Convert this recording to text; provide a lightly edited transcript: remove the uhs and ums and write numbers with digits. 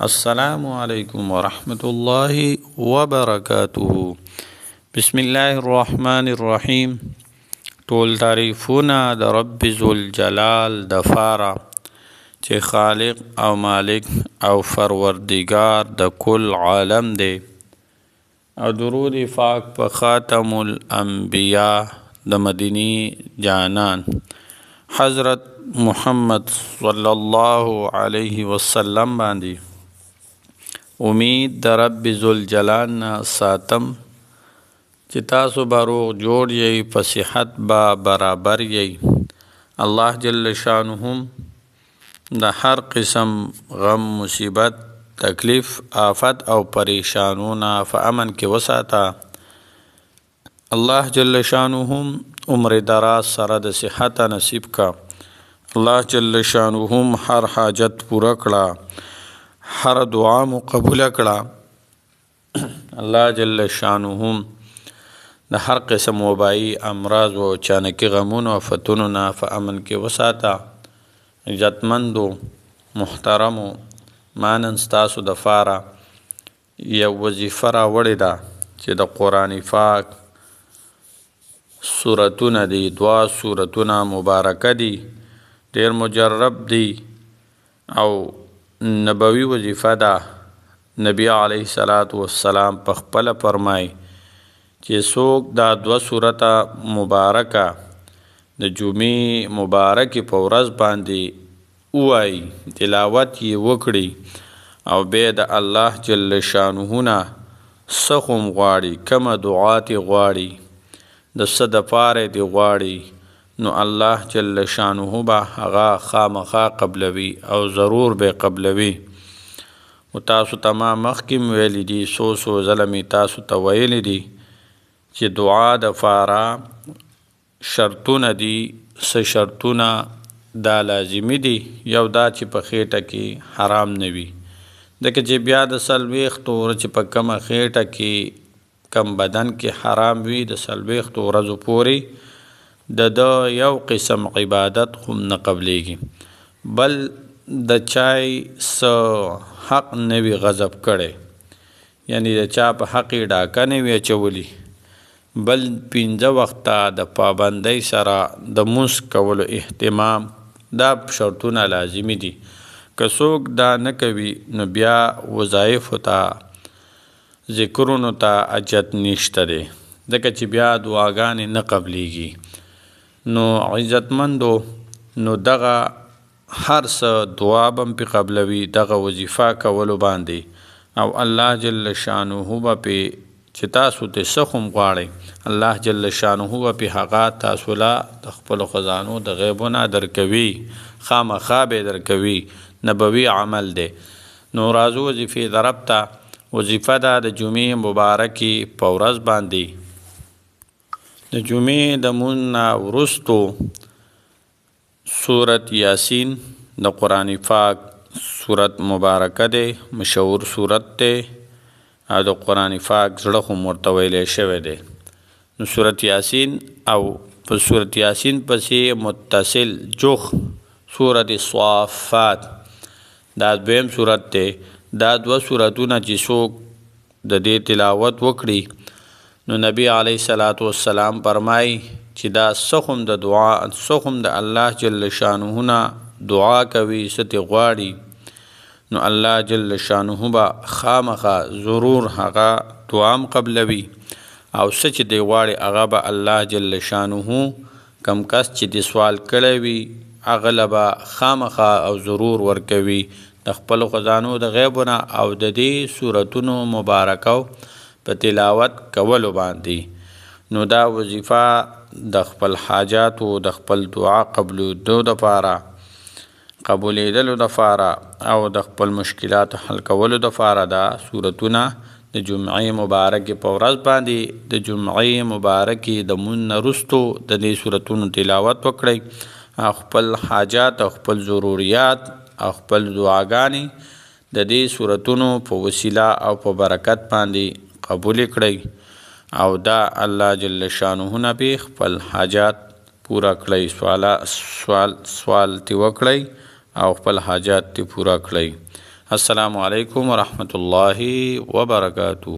السلام علیکم ورحمۃ اللہ وبرکاتہ. بسم الله الرحمن الرحیم. ټول تعریفونه د رب ذوالجلال د فاره چې خالق او مالک او پروردگار د کل عالم دی، او درود پاک په خاتم الانبیاء د مدینی جانان حضرت محمد صلی الله علیه وسلم باندې. امید د رب ذوالجلال نه ساتم چې تاسو به روغ جوړ یئ، په صحت به برابر یئ. الله جل شانه د هر قسم غم، مصیبت، تکلیف، آفت او پریشانونه په امن کې وساته. الله جل شانه عمر دراز سره د صحت نصیب کا. الله جل شانه هر حاجت پورا کړه، هر دعا مو قبول کړه. الله جل شانه د هر قسم وبایي امراض او اچانکي غمونو او فتونو نه په امن کې وساته. عزتمندو محترمو، ما نن ستاسو د فاره یو وظیفه راوړې ده چې د قرآن پاک سورتونه دي، 2 سورتونه مبارکه دي، ډېر مجرب دي او نبوي وظیفه ده. نبی علیه الصلاة والسلام په خپله فرمایي چې څوک دا 2 سورته مبارکه د جمعې مبارکې په ورځ باندې ووایي، تلاوت یې وکړي او بیا د الله جل شانه نه څه خو هم غواړي، کومه دعا ترې غواړي، د څه دپاره دې غواړي، نو الله جل شانه به هغه خامخا قبلوي او ضرور به قبلوي. و تاسو ته ما مخکې ویلي دي، څو ځله مې تاسو ته ویلي دي چې دعا دپاره شرطونه دي. څه شرطونه؟ دا لازمي دي. یو دا چې په خېټه کې حرام نه وي، ځکه چې بیا د 40 ورځې په کومه خېټه کې کم بدن کې حرام وي، د 40 ورځو پورې د یو قسم عبادت خو نه قبلیږي، بل د چای څه حق نه وي غضب کړی، یعنی د چا په حق یې ډاکه نه وي اچولی، بل 5 وخته د پابندۍ سره د لمونځ کولو اهتمام، دا شرطونه لازمي دي. که څوک دا نه کوي نو بیا وظایفو ته، ذکرونو ته اجت نشته دی، ځکه چې بیا دعاګانې نه قبلیږي. نو عزتمندو، نو دغه هر څه دعا به پې قبلوي دغه وظیفه کولو باندې، او الله جل شانه به پې چې تاسو ته څه خو هم غواړئ، الله جل شانه به پې هغه تاسو له د خپلو خزانو د غیبونه درکوي، خامخا به درکوي. نبوي عمل دی. نو راځو وظیفې طرف ته. وظیفه ده د جمعې مبارکې په ورځ باندې، د جمعې د لمونځ نه وروستو سورت یاسین د قرآن پاک سورت مبارکه دی، مشهور سورت دی او د قرآن پاک زړه خو ورته ویلی شوی دی. نو سورت یاسین او په سورت یاسین پسې متصل جوخ سورت صافات دا 2م سورت دی. دا 2 سورتونه چې څوک د دې تلاوت وکړي نو نبی علیه الصلاة والسلام فرمایي چې دا څه هم د دعا، څه هم د الله جل شانه نه دعا کوي، څه ترې غواړي، نو الله جل شانه به خامخا ضرور هغه دعا هم قبلوي، او څه چې دی غواړي هغه به الله جل شانه کم کس چې دی سوال کړی وي هغه له به خامخا او ضرور ورکوي د خپلو خزانو د غیبونه او د دې سورتونو مبارکو په تلاوت کولو باندې. نو دا وظیفه د خپل حاجاتو، د خپل دعا قبولېدو دپاره، قبولېدلو دپاره او د خپل مشکلاتو حل کولو دپاره دا سورتونه د جمعې مبارکې په ورځ باندې، د جمعې مبارکې د لمونځ نه وروستو د دې سورتونو تلاوت وکړئ، او خپل حاجات او خپل ضروریات او خپل دعاګانې د دې سورتونو په وسیله او په برکت باندې قبول کړئ، او دا الله جل شانه نه به خپل حاجات پورا کړئ، سوال تی وکړئ او خپل حاجات تی پورا کړئ. السلام علیکم ورحمۃ اللہ وبرکاتہ.